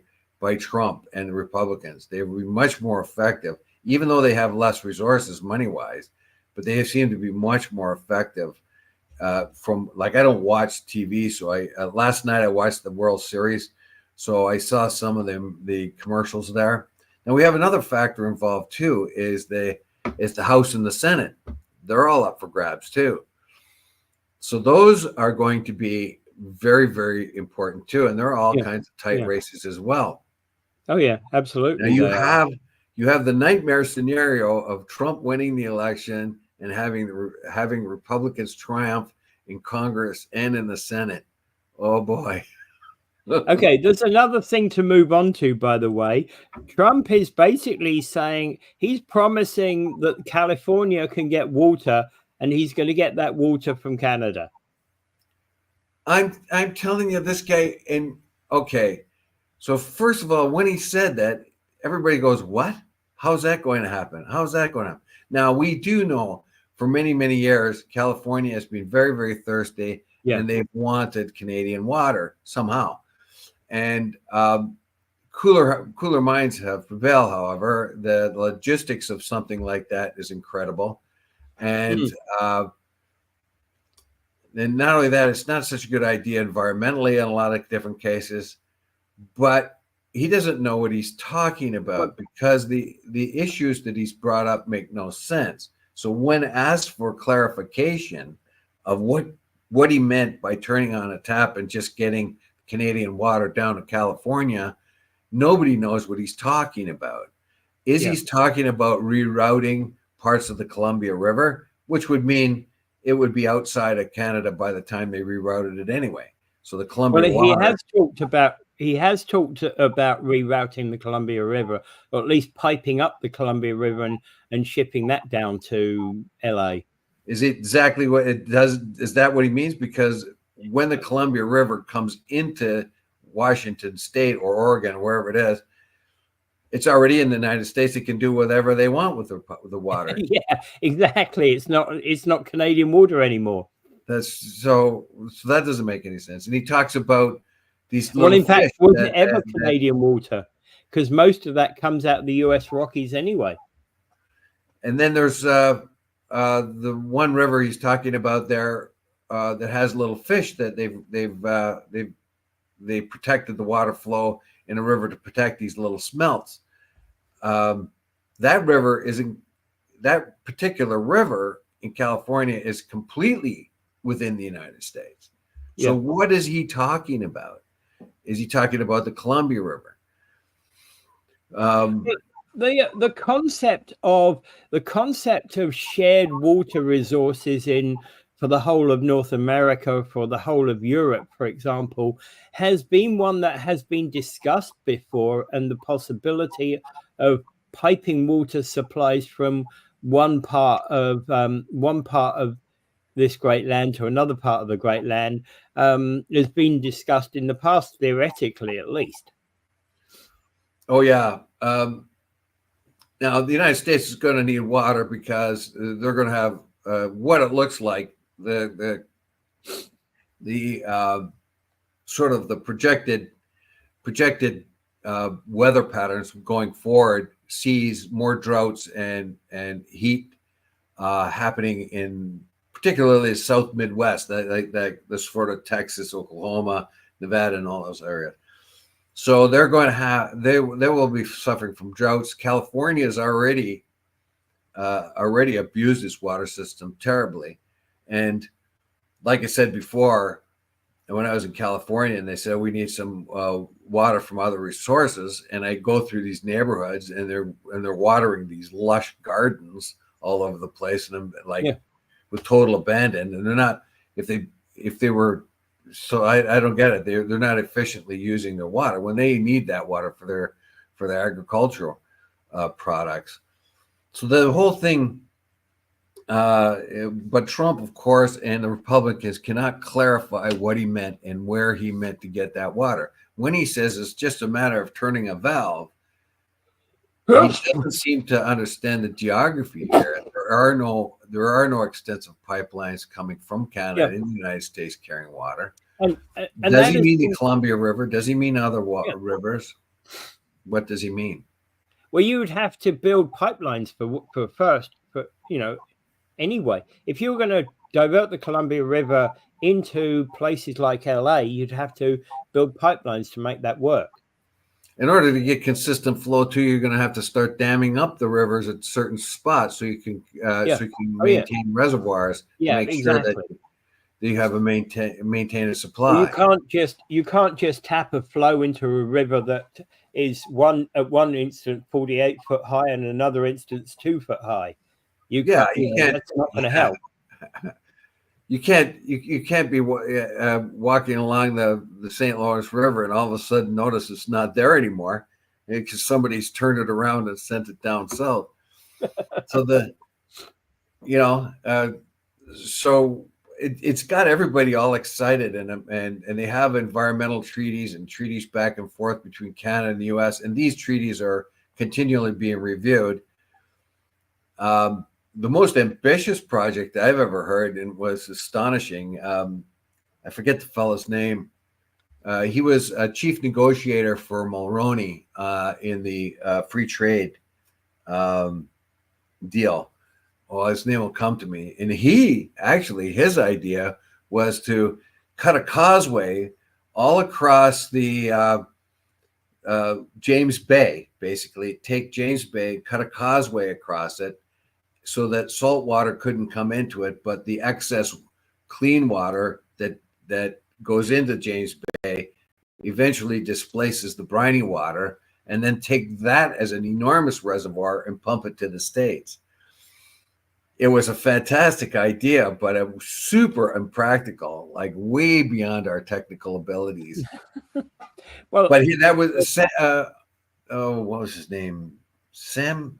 Trump and the Republicans. They will be much more effective, even though they have less resources money-wise, but they seem to be much more effective. From like, I don't watch TV, so I last night I watched the World Series, so I saw some of the commercials there. Now we have another factor involved too, is the House and the Senate. They're all up for grabs too. So those are going to be very, very important too, and there are all kinds of tight races as well. Oh yeah, absolutely. Now you have the nightmare scenario of Trump winning the election and having Republicans triumph in Congress and in the Senate. Oh boy. Okay, there's another thing to move on to, by the way. Trump is basically saying he's promising that California can get water, and he's going to get that water from Canada. I'm telling you, this guy, and okay. So first of all, when he said that, everybody goes, "What? How's that going to happen? How's that going to happen?" Now, we do know for many, many years, California has been very, very thirsty, and they've wanted Canadian water somehow. And cooler minds have prevailed. However, the logistics of something like that is incredible. And and not only that, it's not such a good idea environmentally in a lot of different cases, but he doesn't know what he's talking about because the issues that he's brought up make no sense. So when asked for clarification of what he meant by turning on a tap and just getting Canadian water down to California, nobody knows what he's talking about. He's talking about rerouting parts of the Columbia River, which would mean it would be outside of Canada by the time they rerouted it anyway. So the Columbia water. He has talked about rerouting the Columbia River, or at least piping up the Columbia River and shipping that down to LA. Is it exactly what it does? Is that what he means? Because when the Columbia River comes into Washington State or Oregon, wherever it is, it's already in the United States. It can do whatever they want with the water. Yeah, exactly. It's not Canadian water anymore. So that doesn't make any sense. And he talks about these. Well, in fact, was it ever Canadian water? Because most of that comes out of the U.S. Rockies anyway. And then there's the one river he's talking about there that has little fish that they protected the water flow in a river to protect these little smelts. That particular river in California is completely within the United States. So what is he talking about? Is he talking about the Columbia River? The concept of shared water resources for the whole of North America, for the whole of Europe, for example, has been one that has been discussed before, and the possibility of piping water supplies from one part of this great land to another part of the great land has been discussed in the past, theoretically at least. Oh yeah. Now the United States is going to need water because they're going to have what it looks like the sort of the projected weather patterns going forward sees more droughts and heat happening in particularly the South Midwest, like the sort of Texas, Oklahoma, Nevada, and all those areas. So they're going to have they will be suffering from droughts. California has already abused its water system terribly, and like I said before, when I was in California and they said we need some water from other resources, and I go through these neighborhoods and they're watering these lush gardens all over the place, and I'm like with total abandon, and they're not if they were. So I don't get it. They're not efficiently using their water when they need that water for their agricultural. products. So the whole thing, but Trump, of course, and the Republicans cannot clarify what he meant and where he meant to get that water. When he says it's just a matter of turning a valve, he doesn't seem to understand the geography here. There are no extensive pipelines coming from Canada in the United States carrying water. And does he mean the Columbia River? Does he mean other rivers? What does he mean? Well, you would have to build pipelines anyway. If you were going to divert the Columbia River into places like LA, you'd have to build pipelines to make that work. In order to get consistent flow too, you're going to have to start damming up the rivers at certain spots so you can maintain reservoirs to make sure that you have a maintain a supply. Well, you can't just tap a flow into a river that is at one instance 48 foot high and another instance 2 foot high. You can't. That's not going to help. You can't be walking along the St. Lawrence River and all of a sudden notice it's not there anymore because somebody's turned it around and sent it down south. So it's got everybody all excited and they have environmental treaties and treaties back and forth between Canada and the U.S. and these treaties are continually being reviewed. The most ambitious project I've ever heard and was astonishing. I forget the fellow's name. He was a chief negotiator for Mulroney in the free trade deal. Well, his name will come to me. And his idea was to cut a causeway all across the James Bay, basically take James Bay, cut a causeway across it, so that salt water couldn't come into it, but the excess clean water that goes into James Bay eventually displaces the briny water, and then take that as an enormous reservoir and pump it to the States. It was a fantastic idea, but it was super impractical, like way beyond our technical abilities. But that was what was his name? Sam.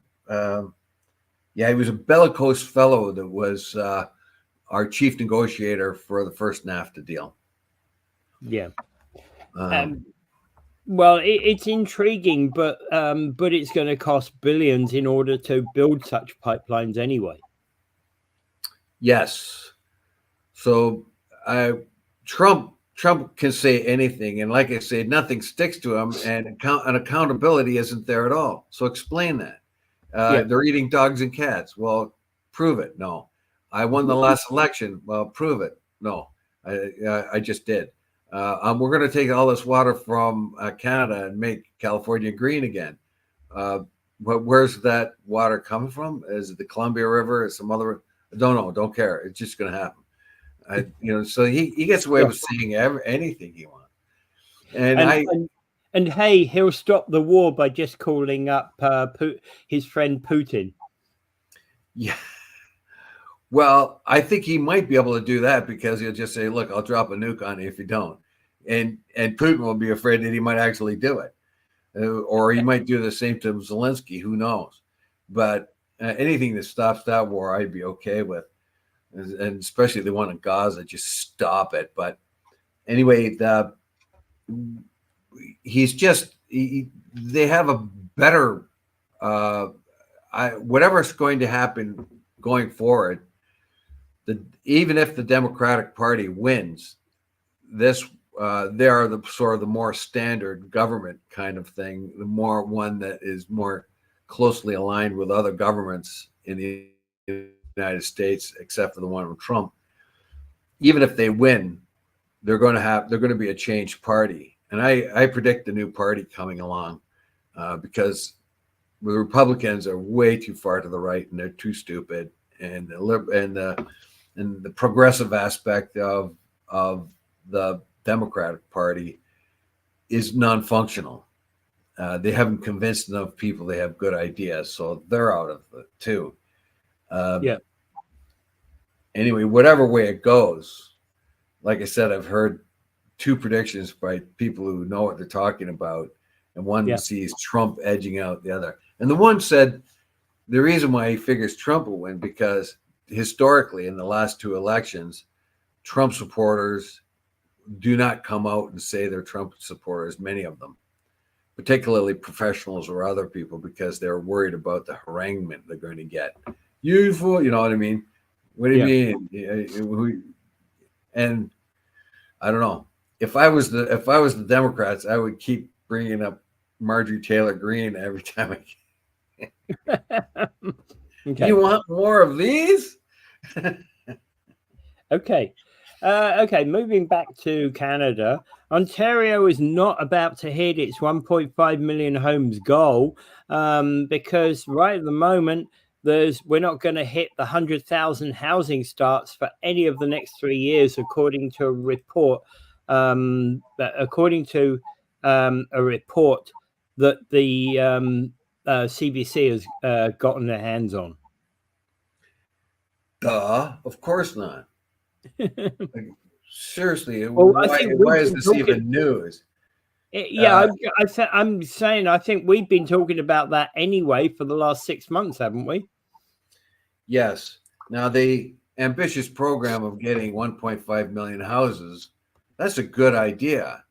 Yeah, he was a bellicose fellow that was our chief negotiator for the first NAFTA deal. Yeah. Well, it's intriguing, but it's going to cost billions in order to build such pipelines anyway. Yes. So Trump can say anything, and like I say, nothing sticks to him, and accountability isn't there at all. So explain that. They're eating dogs and cats. Well, prove it. No. I won the last election. Well, prove it. No. I just did. We're going to take all this water from Canada and make California green again. But where's that water coming from? Is it the Columbia River? Is some other? I don't know. Don't care. It's just going to happen. So he gets away with saying anything he wants. And hey, he'll stop the war by just calling up his friend Putin. Yeah. Well, I think he might be able to do that because he'll just say, look, I'll drop a nuke on you if you don't. And Putin will be afraid that he might actually do it. Or he might do the same to Zelensky. Who knows? But anything that stops that war, I'd be okay with. And especially the one in Gaza, just stop it. But anyway, they have a better, whatever's going to happen going forward, even if the Democratic Party wins, they are the sort of the more standard government kind of thing, the more one that is more closely aligned with other governments in the United States, except for the one with Trump. Even if they win, they're going to be a changed party. And I predict a new party coming along because the Republicans are way too far to the right and they're too stupid. And the progressive aspect of the Democratic Party is non-functional. They haven't convinced enough people they have good ideas, so they're out of it too. Anyway, whatever way it goes, like I said, I've heard two predictions by people who know what they're talking about, and one Yeah. sees Trump edging out the other. And the one said the reason why he figures Trump will win because historically in the last two elections, Trump supporters do not come out and say they're Trump supporters, many of them, particularly professionals or other people, because they're worried about the haranguement they're going to get. You fool, you know what I mean? What do you mean? And I don't know. If I was the Democrats, I would keep bringing up Marjorie Taylor Greene every time Okay. You want more of these? Okay. Okay, moving back to Canada, Ontario is not about to hit its 1.5 million homes goal because right at the moment, we're not going to hit the 100,000 housing starts for any of the next 3 years, according to a report. According to a report that the CBC has gotten their hands on. Duh, of course not. Like, seriously, Well, why is this even news? Yeah, I'm saying I think we've been talking about that anyway for the last 6 months, haven't we? Yes. Now, the ambitious program of getting 1.5 million houses, that's a good idea.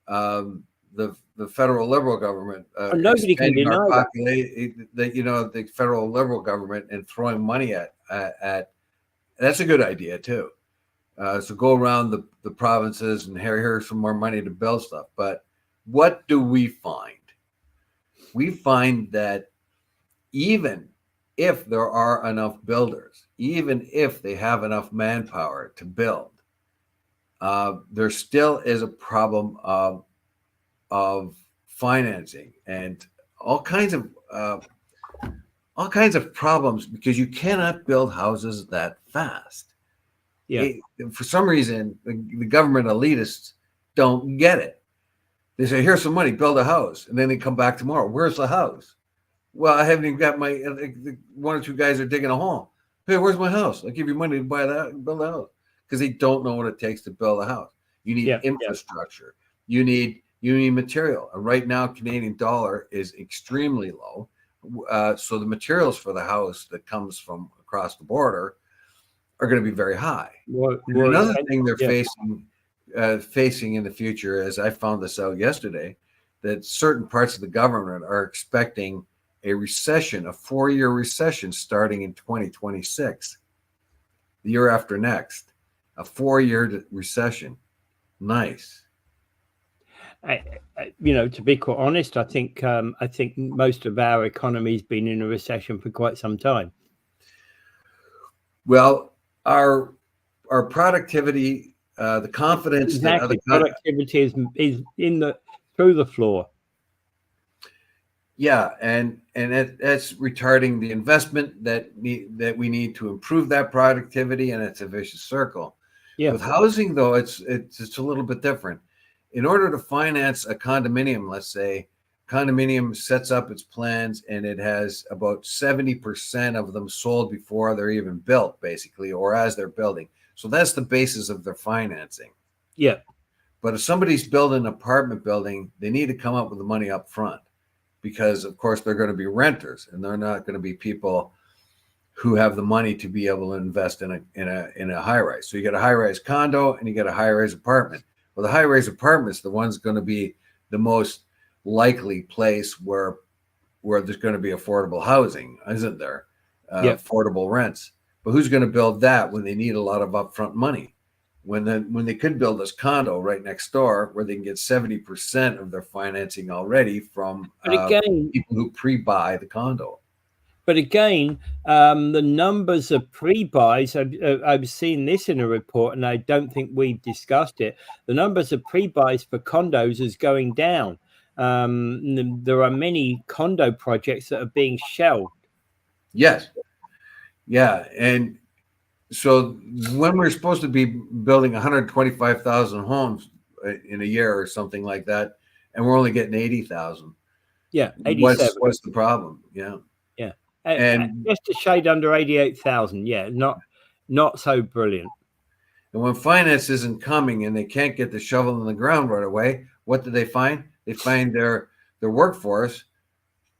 The federal Liberal government nobody can deny the federal Liberal government and throwing money at that's a good idea too. So go around the provinces and here's some more money to build stuff. But what do we find? We find that even if there are enough builders, even if they have enough manpower to build, there still is a problem of financing and all kinds of problems because you cannot build houses that fast. Yeah. For some reason, the government elitists don't get it. They say, "Here's some money, build a house," and then they come back tomorrow. Where's the house? Well, I haven't even got my. One or two guys are digging a hole. Hey, where's my house? I'll give you money to buy that, build a house, because they don't know what it takes to build a house. You need infrastructure. You need material. And right now, Canadian dollar is extremely low. So the materials for the house that comes from across the border are going to be very high. Another thing they're facing in the future, as I found this out yesterday, that certain parts of the government are expecting a recession, a 4-year recession starting in 2026, the year after next, a 4-year recession. Nice. To be quite honest, I think most of our economy's been in a recession for quite some time. Well, our productivity, the confidence that other productivity is through the floor. Yeah, and that's retarding the investment that we need to improve that productivity, and it's a vicious circle. Yeah. With housing, though, it's a little bit different. In order to finance a condominium, let's say, condominium sets up its plans and it has about 70% of them sold before they're even built, basically, or as they're building. So that's the basis of their financing. Yeah. But if somebody's building an apartment building, they need to come up with the money up front because, of course, they're going to be renters and they're not going to be people who have the money to be able to invest in a high rise. So you get a high rise condo and you get a high rise apartment. Well, the high rise apartment is the one's going to be the most likely place where there's going to be affordable housing, isn't there? Affordable rents. But who's going to build that when they need a lot of upfront money? When they could build this condo right next door where they can get 70% of their financing already from people who pre-buy the condo. But again, the numbers of pre-buys, I've seen this in a report, and I don't think we've discussed it. The numbers of pre-buys for condos is going down. There are many condo projects that are being shelved. Yes. Yeah. And so when we're supposed to be building 125,000 homes in a year or something like that, and we're only getting 80,000. Yeah. 87. What's the problem? Yeah. Yeah. And just a shade under 88,000. Yeah. Not so brilliant. And when finance isn't coming and they can't get the shovel in the ground right away, what do they find? They find their their workforce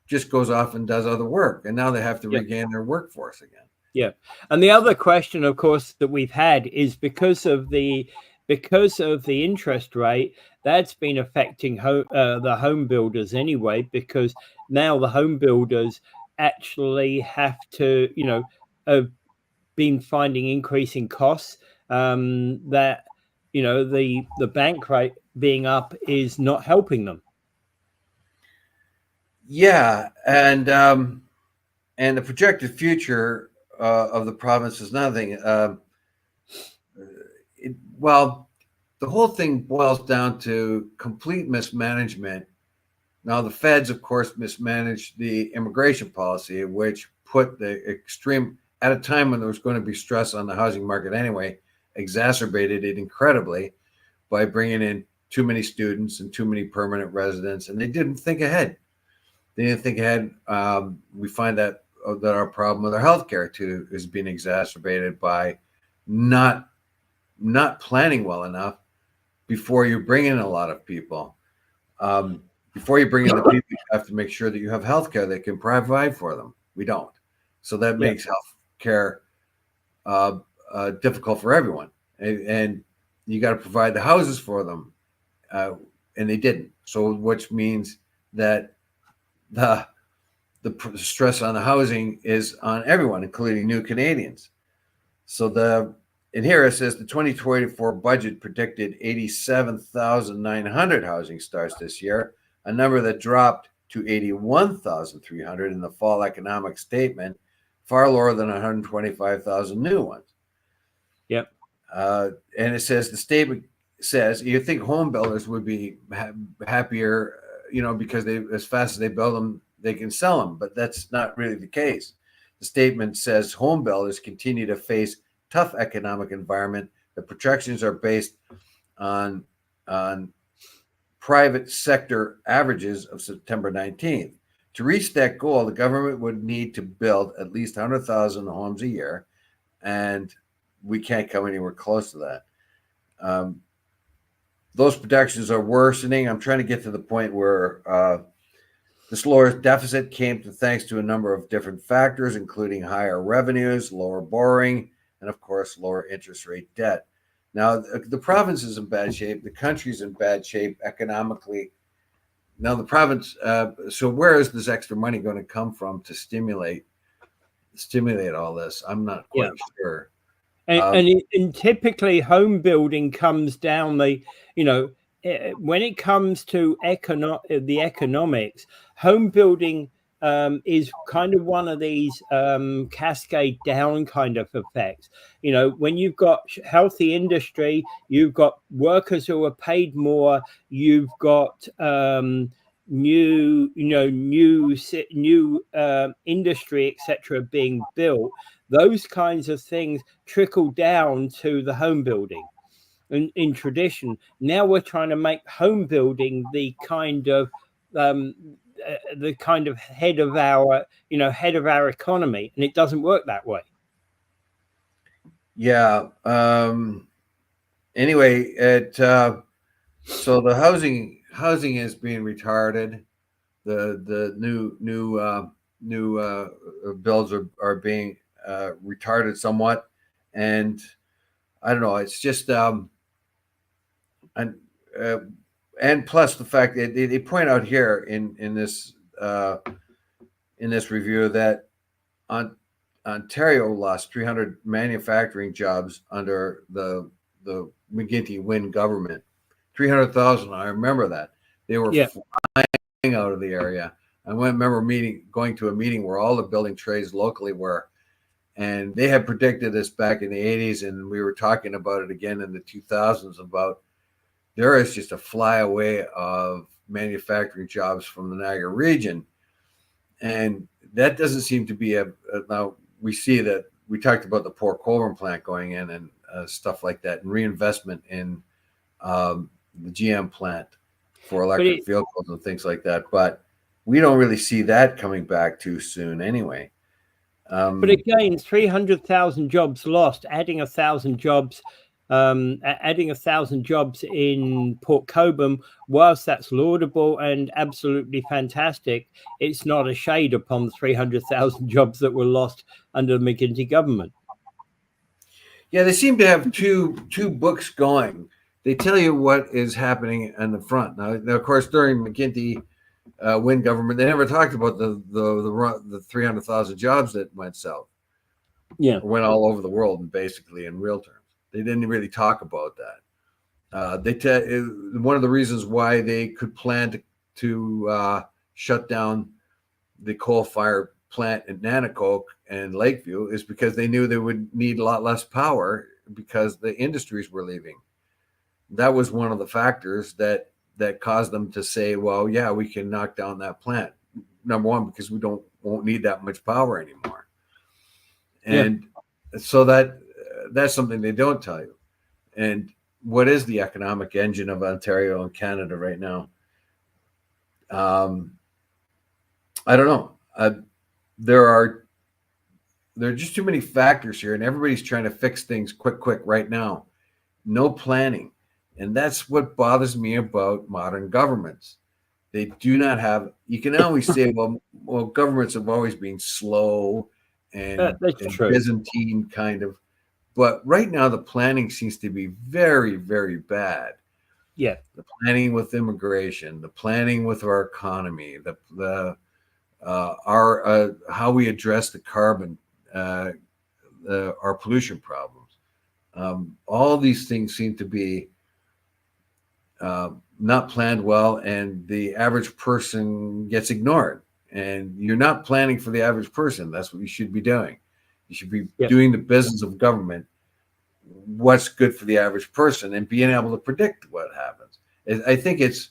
just goes off and does other work, and now they have to regain their workforce again. Yeah, and the other question, of course, that we've had is because of the interest rate, that's been affecting the home builders anyway, because now the home builders actually have to, have been finding increasing costs, that the bank rate being up is not helping them. Yeah, and the projected future of the province is nothing. Well, the whole thing boils down to complete mismanagement. Now, the feds, of course, mismanaged the immigration policy, which put the extreme, at a time when there was going to be stress on the housing market anyway, exacerbated it incredibly by bringing in too many students and too many permanent residents, and they didn't think ahead. They didn't think ahead. We find that our problem with our healthcare too is being exacerbated by not planning well enough before you bring in a lot of people. Before you bring in the people, you have to make sure that you have healthcare that can provide for them. We don't, so that makes healthcare difficult for everyone, and you got to provide the houses for them, and they didn't. So, which means that the stress on the housing is on everyone, including new Canadians. So and here it says the 2024 budget predicted 87,900 housing starts this year, a number that dropped to 81,300 in the fall economic statement, far lower than 125,000 new ones. Yep. And it says the statement says you think home builders would be happier, because as fast as they build them, they can sell them, but that's not really the case. The statement says home builders continue to face tough economic environment. The projections are based on private sector averages of September 19th. To reach that goal, the government would need to build at least 100,000 homes a year, and we can't come anywhere close to that. Those projections are worsening. I'm trying to get to the point where this lower deficit came thanks to a number of different factors, including higher revenues, lower borrowing, and of course, lower interest rate debt. Now, the province is in bad shape. The country's in bad shape economically. Now, the province. So, where is this extra money going to come from to stimulate all this? I'm not quite sure. And typically, home building comes down when it comes to the economics, home building is kind of one of these cascade down kind of effects. When you've got healthy industry, you've got workers who are paid more, you've got new industry, etc., being built. Those kinds of things trickle down to the home building. In tradition, now we're trying to make home building the kind of head of our economy, and it doesn't work that way. Yeah. Anyway, so the housing is being retarded. The new bills are being retarded somewhat, and I don't know. It's just and plus the fact that they point out here in this review that Ontario lost 300 manufacturing jobs under the McGuinty-Wynne government. 300,000. I remember that. They were flying out of the area. I remember going to a meeting where all the building trades locally were, and they had predicted this back in the 80s, and we were talking about it again in the 2000s about there is just a flyaway of manufacturing jobs from the Niagara region. And that doesn't seem to be now we see that we talked about the Port Colborne plant going in and stuff like that, and reinvestment in the GM plant for electric vehicles and things like that. But we don't really see that coming back too soon anyway. But again, 300,000 jobs lost, adding 1,000 jobs Adding 1,000 jobs in Port Colborne, whilst that's laudable and absolutely fantastic, it's not a shade upon the 300,000 jobs that were lost under the McGuinty government. Yeah, they seem to have two books going. They tell you what is happening on the front. Now of course, during McGuinty Wynne government, they never talked about the 300,000 jobs that went south. Yeah, went all over the world, and basically in real terms, they didn't really talk about that. One of the reasons why they could plan to shut down the coal-fired plant in Nanticoke and Lakeview is because they knew they would need a lot less power because the industries were leaving. That was one of the factors that caused them to say, well, yeah, we can knock down that plant. Number one, because we won't need that much power anymore. And so that's something they don't tell you. And what is the economic engine of Ontario and Canada right now? I don't know. There are just too many factors here, and everybody's trying to fix things quick right now. No planning. And that's what bothers me about modern governments. They do not have, you can always say, well, governments have always been slow and Byzantine kind of, but right now the planning seems to be very, very bad. Yeah. The planning with immigration, the planning with our economy, our how we address the carbon, our pollution problems. All these things seem to be not planned well, and the average person gets ignored. And you're not planning for the average person. That's what you should be doing. You should be doing the business of government, what's good for the average person, and being able to predict what happens. I think it's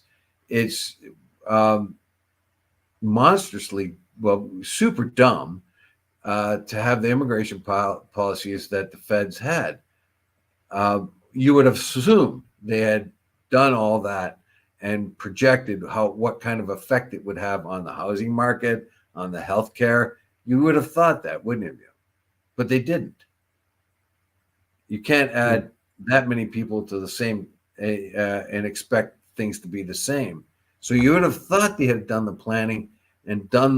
monstrously, super dumb to have the immigration policies that the feds had. You would have assumed they had done all that and projected what kind of effect it would have on the housing market, on the healthcare. You would have thought that, wouldn't you? But they didn't. You can't add that many people to the same and expect things to be the same. So you would have thought they had done the planning and done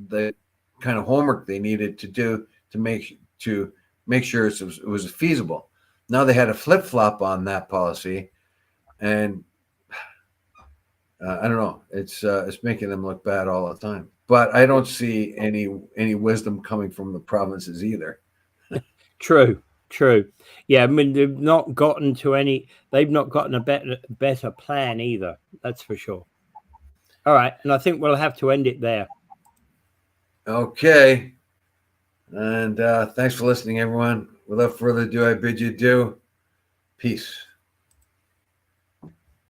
the kind of homework they needed to do to make sure it was feasible. Now they had a flip-flop on that policy, and I don't know. It's making them look bad all the time. But I don't see any wisdom coming from the provinces either. True. Yeah, I mean they've not gotten a better plan either. That's for sure. All right, and I think we'll have to end it there. Okay. And thanks for listening, everyone. Without further ado, I bid you adieu. Peace.